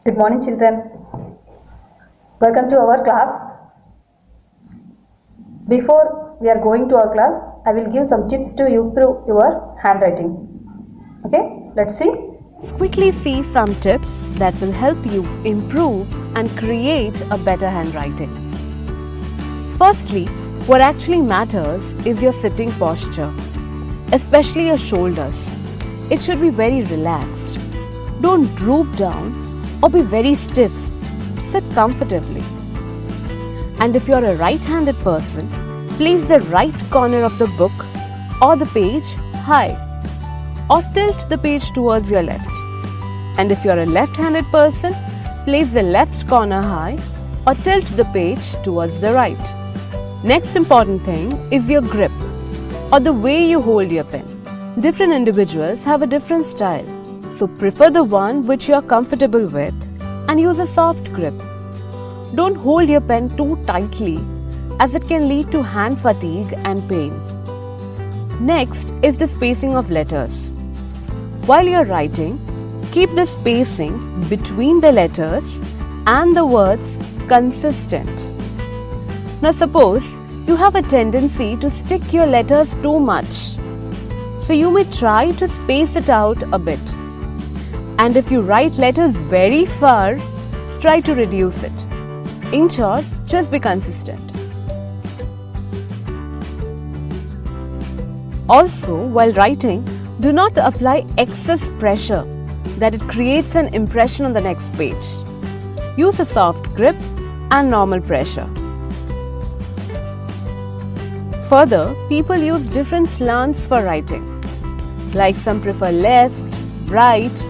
Good morning, children. Welcome to our class. Before we are going to our class, I will give some tips to improve your handwriting. Okay, let's see. Let's quickly see some tips that will help you improve and create a better handwriting. Firstly, what actually matters is your sitting posture, especially your shoulders. It should be very relaxed. Don't droop down or be very stiff. Sit comfortably. And if you're a right-handed person, place the right corner of the book or the page high, or tilt the page towards your left. And if you're a left-handed person, place the left corner high or tilt the page towards the right. Next important thing is your grip or the way you hold your pen. Different individuals have a different style, so prefer the one which you are comfortable with and use a soft grip. Don't hold your pen too tightly as it can lead to hand fatigue and pain. Next is the spacing of letters. While you're writing, keep the spacing between the letters and the words consistent. Now suppose you have a tendency to stick your letters too much, so you may try to space it out a bit. And if you write letters very far, try to reduce it. In short, just be consistent. Also, while writing, do not apply excess pressure that it creates an impression on the next page. Use a soft grip and normal pressure. Further, people use different slants for writing. Like some prefer left, right,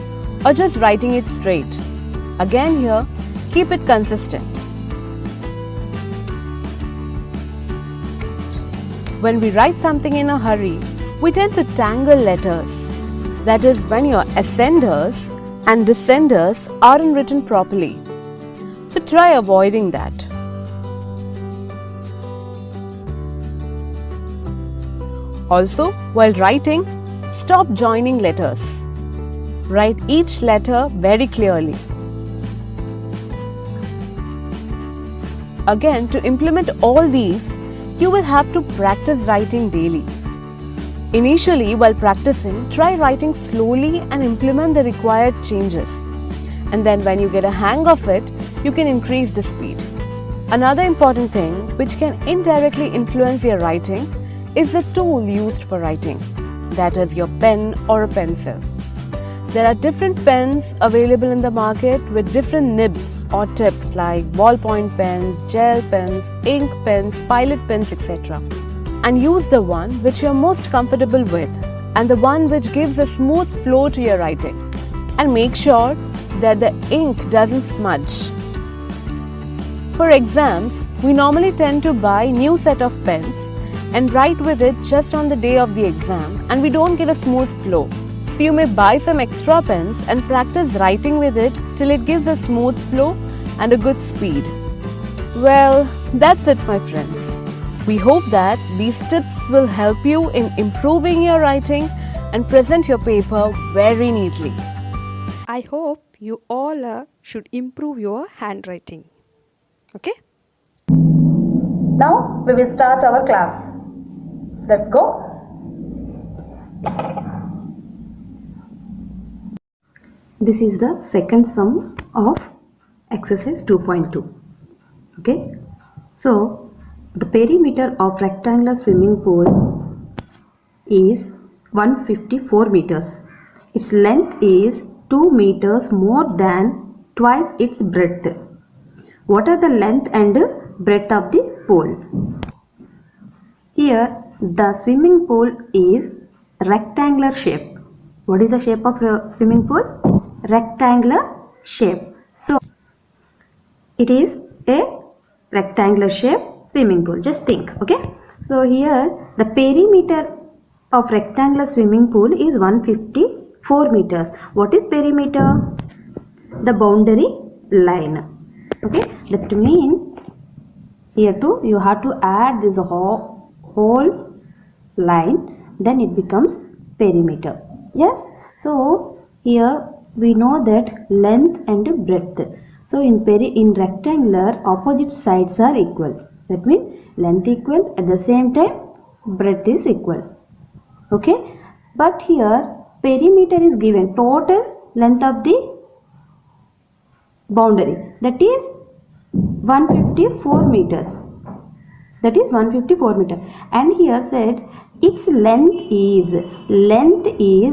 or just writing it straight. Again here, keep it consistent. When we write something in a hurry, we tend to tangle letters. That is when your ascenders and descenders aren't written properly. So try avoiding that. Also, while writing, stop joining letters. Write each letter very clearly. Again, to implement all these, you will have to practice writing daily. Initially, while practicing, try writing slowly and implement the required changes. And then when you get a hang of it, you can increase the speed. Another important thing which can indirectly influence your writing is the tool used for writing, that is your pen or a pencil. There are different pens available in the market with different nibs or tips like ballpoint pens, gel pens, ink pens, pilot pens, etc. And use the one which you are most comfortable with and the one which gives a smooth flow to your writing. And make sure that the ink doesn't smudge. For exams, we normally tend to buy new set of pens and write with it just on the day of the exam, and we don't get a smooth flow. So you may buy some extra pens and practice writing with it till it gives a smooth flow and a good speed. Well, that's it, my friends. We hope that these tips will help you in improving your writing and present your paper very neatly. I hope you all should improve your handwriting. Okay? Now we will start our class. Let's go. This is the second sum of exercise 2.2. Okay. So the perimeter of rectangular swimming pool is 154 meters. Its length is 2 meters more than twice its breadth. What are the length and breadth of the pool? Here the swimming pool is rectangular shape. What is the shape of swimming pool? Rectangular shape. So it is a rectangular shape swimming pool. Just think, okay? So here the perimeter of rectangular swimming pool is 154 meters. What is perimeter? The boundary line. Okay, that means here too you have to add this whole line, then it becomes perimeter. Yes, so here we know that length and breadth. So in rectangular, opposite sides are equal. That means length equal, at the same time breadth is equal. Okay, but here perimeter is given, total length of the boundary, that is 154 meters. That is 154 meters. And here said its length is,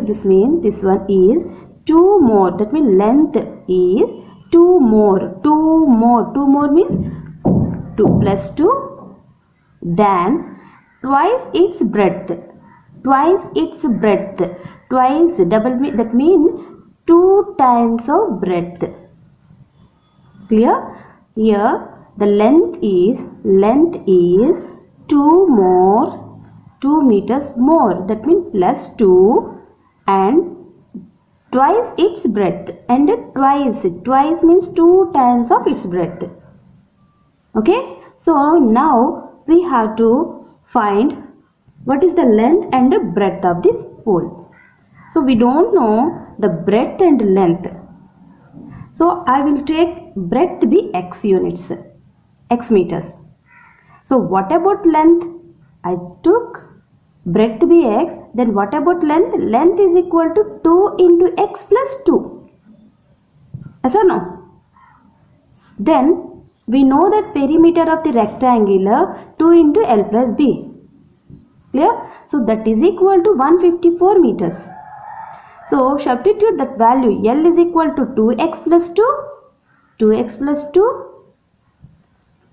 this means this one is 2 more. That means length is 2 more. 2 more means 2 plus 2 than twice its breadth. Twice double, that means 2 times of breadth. Clear? Here the length is 2 meters more. That means plus 2 and twice its breadth, and twice means 2 times of its breadth. Okay, so now we have to find what is the length and the breadth of the pole. So we don't know the breadth and length. So I will take breadth be x units, x meters. So what about length? I took breadth be x, then what about length? Length is equal to 2 into x plus 2. Yes or no? Then we know that perimeter of the rectangular 2 into L plus B. Clear? So that is equal to 154 meters. So substitute that value. L is equal to 2x plus 2. 2x plus 2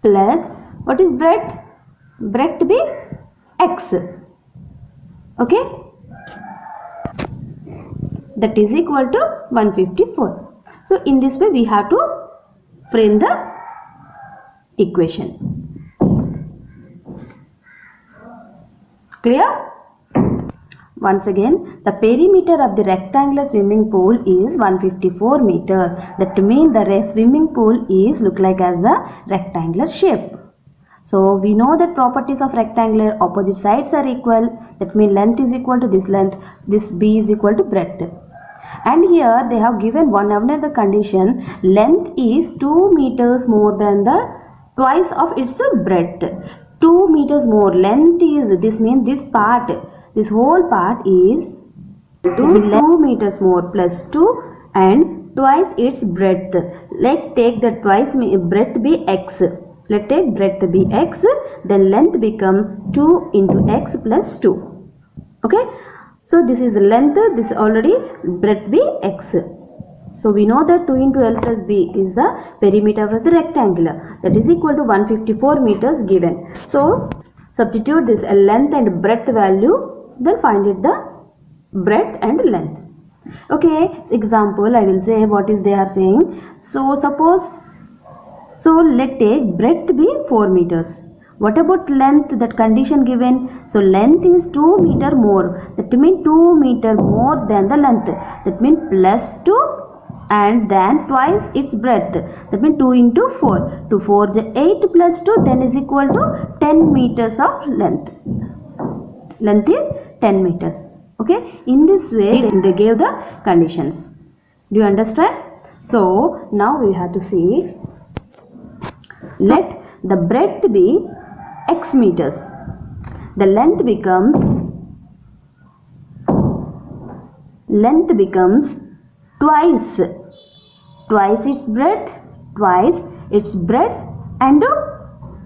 plus what is breadth? Breadth be x. Okay? That is equal to 154. So in this way we have to frame the equation. Clear? Once again, the perimeter of the rectangular swimming pool is 154 meter. That means the swimming pool is look like as a rectangular shape. So we know that properties of rectangular, opposite sides are equal. That means length is equal to this length, this b is equal to breadth. And here they have given one another condition, length is 2 meters more than the twice of its breadth. 2 meters more, length is, this means this part, this whole part is 2 meters more plus 2 and twice its breadth. Let's take the twice breadth be x. Let's take breadth be x, then length become 2 into x plus 2. Okay. So this is the length, this already breadth be x. So we know that 2 into L plus B is the perimeter of the rectangular. That is equal to 154 meters given. So substitute this length and breadth value, then find it the breadth and length. Okay, example I will say what is they are saying. So suppose, so let take breadth be 4 meters. What about length? That condition given. So length is 2 meter more. That means 2 meter more than the length. That means plus 2 and then twice its breadth. That means 2 into 4. 2 4 is 8 plus 2, then is equal to 10 meters of length. Length is 10 meters. Okay. In this way they gave the conditions. Do you understand? So now we have to see. Let the breadth be x meters. The length becomes twice its breadth and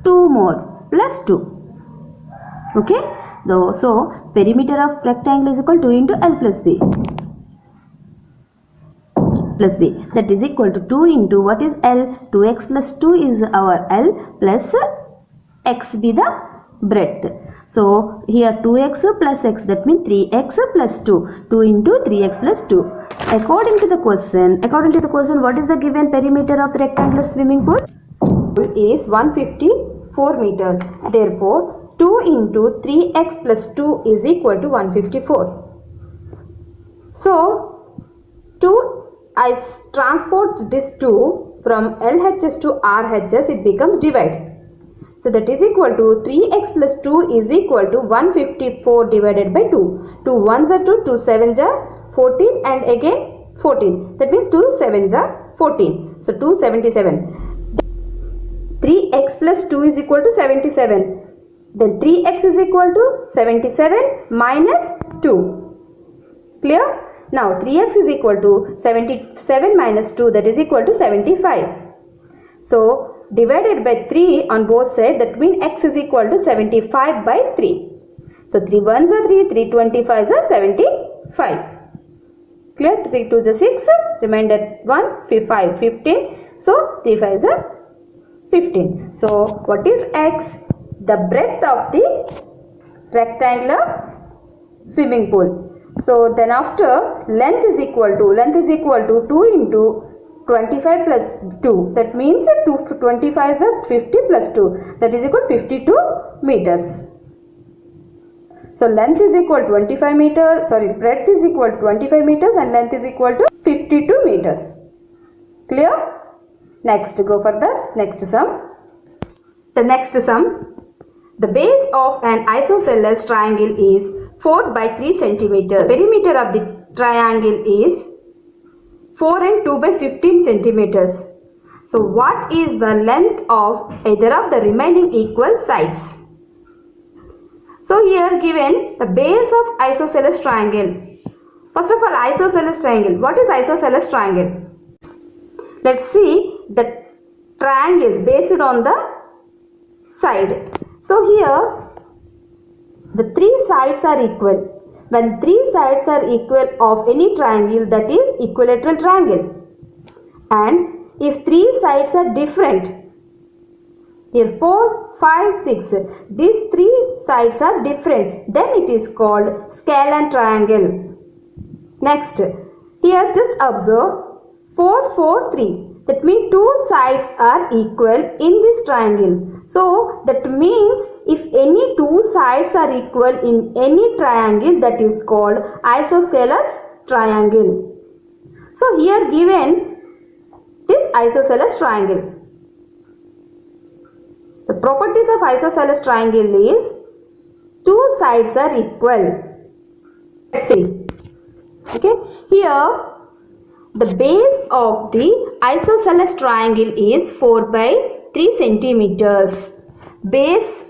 2 more plus 2. Okay. So perimeter of rectangle is equal to 2 into L plus B. Plus B, that is equal to 2 into what is L? 2x plus 2 is our L plus x be the breadth. So here 2x plus x, that means 3x plus 2. 2 into 3x plus 2. According to the question, what is the given perimeter of the rectangular swimming pool? Is 154 meters. Therefore 2 into 3x plus 2 is equal to 154. So I transport this 2 from LHS to RHS, it becomes divide. So that is equal to 3x plus 2 is equal to 154 divided by 2. 2 1s are 2, 2 7s are 14 and again 14. That means 2 7s are 14. So 277. 3x plus 2 is equal to 77. Then 3x is equal to 77 minus 2. Clear? Now 3x is equal to 77 minus 2, that is equal to 75. So divided by 3 on both sides, that means x is equal to 75 by 3. So 3 1s are 3, 3 25s are 75. Clear? 3 2s are 6, remainder 1, 5 15. So 3 5s are 15. So what is x? The breadth of the rectangular swimming pool. So then after length is equal to 2 into 25 plus 2. That means 25 is 50 plus 2. That is equal to 52 meters. So length is equal to 25 meters. Breadth is equal to 25 meters and length is equal to 52 meters. Clear? Next, go for the next sum. The next sum. The base of an isosceles triangle is 4 by 3 centimeters. The perimeter of the triangle is 4 and 2 by 15 centimeters. So what is the length of either of the remaining equal sides? So here given the base of isosceles triangle. First of all, isosceles triangle. What is isosceles triangle? Let's see, the triangle is based on the side. So here the 3 sides are equal. When 3 sides are equal of any triangle, that is equilateral triangle. And if 3 sides are different, here 4, 5, 6, these 3 sides are different, then it is called scalene triangle. Next, here just observe 4, 4, 3. That means 2 sides are equal in this triangle. So that means if any 2 sides are equal in any triangle, that is called isosceles triangle. So here given this isosceles triangle. The properties of isosceles triangle is 2 sides are equal. Let's see. Okay. Here the base of the isosceles triangle is 4 by 3 centimeters. Base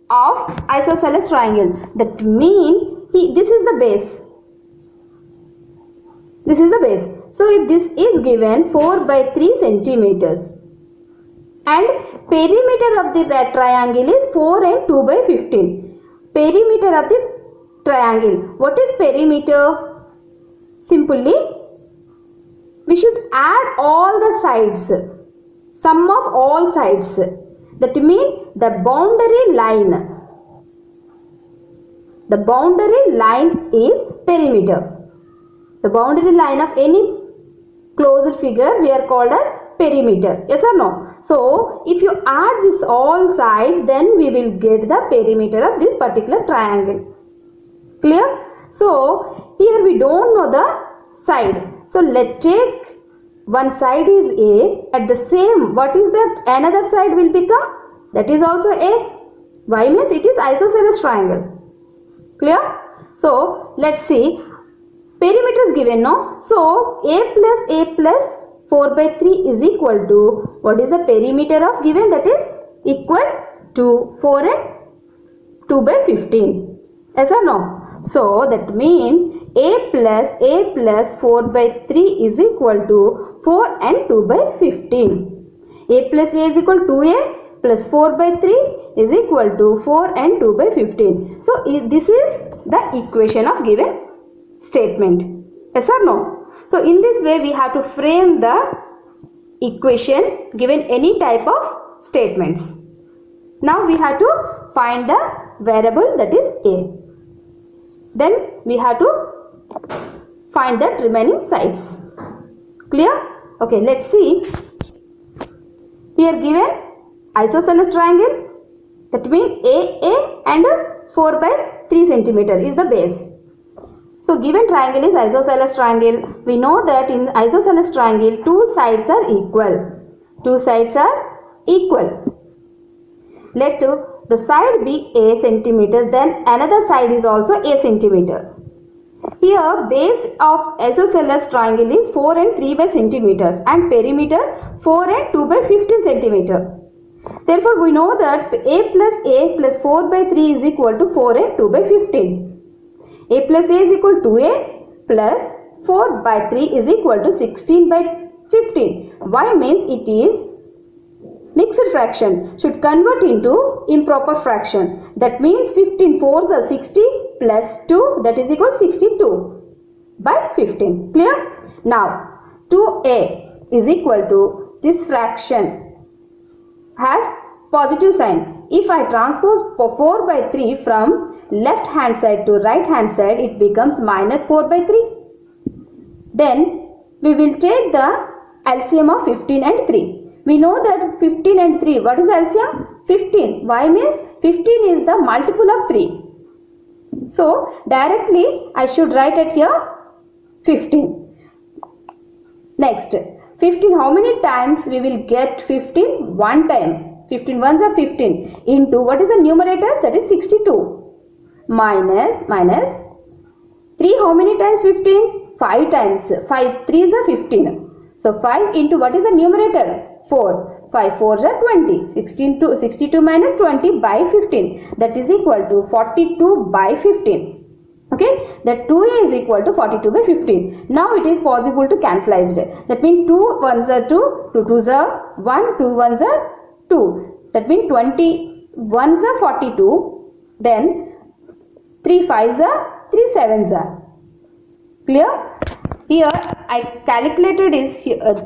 of isosceles triangle. That means this is the base. This is the base. So this is given 4 by 3 centimeters. And perimeter of the triangle is 4 and 2 by 15. Perimeter of the triangle. What is perimeter? Simply, we should add all the sides. Sum of all sides. That means the boundary line. The boundary line is perimeter. The boundary line of any closed figure we are called as perimeter. Yes or no? So if you add this all sides, then we will get the perimeter of this particular triangle. Clear? So here we don't know the side. So let's take one side is A. At the same, what is that another side will become? That is also A. Why means it is isosceles triangle. Clear? So let's see. Perimeter is given, no? So A plus 4 by 3 is equal to, what is the perimeter of given? That is equal to 4 and 2 by 15. Yes or no? So that means A plus 4 by 3 is equal to 4 and 2 by 15. A plus A is equal to 2A plus 4 by 3 is equal to 4 and 2 by 15. So this is the equation of given statement. Yes or no? So in this way we have to frame the equation given any type of statements. Now we have to find the variable, that is A. Then we have to find the remaining sides. Clear? Okay, let's see. Here given isosceles triangle, that means A and 4 by 3 centimeter is the base. So given triangle is isosceles triangle. We know that in isosceles triangle 2 sides are equal. 2 sides are equal. Let the side be A centimeters, then another side is also A centimeter. Here base of isosceles triangle is 4 and 3 by centimeters and perimeter 4 and 2 by 15 centimeter. Therefore, we know that a plus 4 by 3 is equal to 4 and 2 by 15. A plus a is equal to 2a plus 4 by 3 is equal to 16 by 15. Why means it is mixed fraction, should convert into improper fraction. That means 15 fours are 60 plus 2, that is equal to 62 by 15. Clear? Now 2a is equal to this fraction has positive sign. If I transpose 4 by 3 from left hand side to right hand side, it becomes minus 4 by 3. Then we will take the LCM of 15 and 3. We know that 15 and 3, what is the LCM? 15. Why means 15 is the multiple of 3. So directly I should write it here 15. Next, 15, how many times we will get 15? One time. 15 ones are 15 into what is the numerator? That is 62. Minus 3, how many times 15? 5 times. 5 3s are 15. So 5 into what is the numerator? 4. 5 4s are 20. 62 minus 20 by 15. That is equal to 42 by 15. Okay, that 2a is equal to 42 by 15. Now it is possible to cancelize it. That means 2 ones are 2, 2 twos are 1, 2 ones are 2. That means 20 ones are 42. Then 3 5s are 3 7s are. Clear? Here I calculated is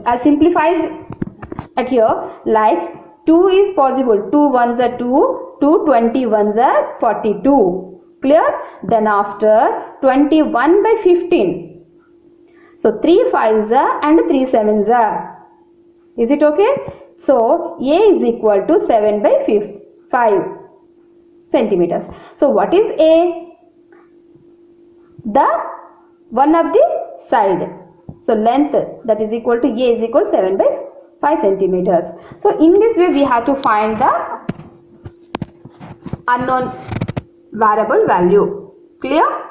I simplifies at here like 2 is possible. 2 ones are 2, 2 20 ones are 42. Clear? Then after 21 by 15. So 3 5s are and 3 7s are. Is it okay? So a is equal to 7 by 5 centimeters. So what is a? The one of the side. So length, that is equal to a is equal to 7 by 5 centimeters. So in this way we have to find the unknown variable value. Clear?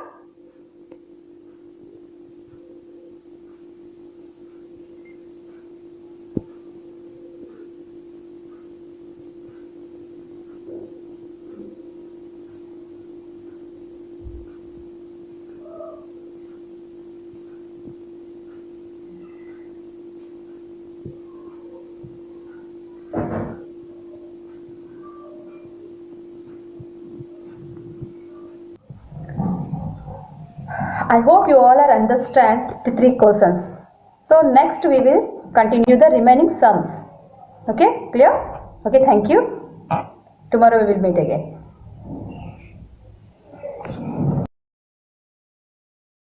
I hope you all are understand the 3 questions. So next we will continue the remaining sums. Okay, clear? Okay, thank you. Tomorrow we will meet again.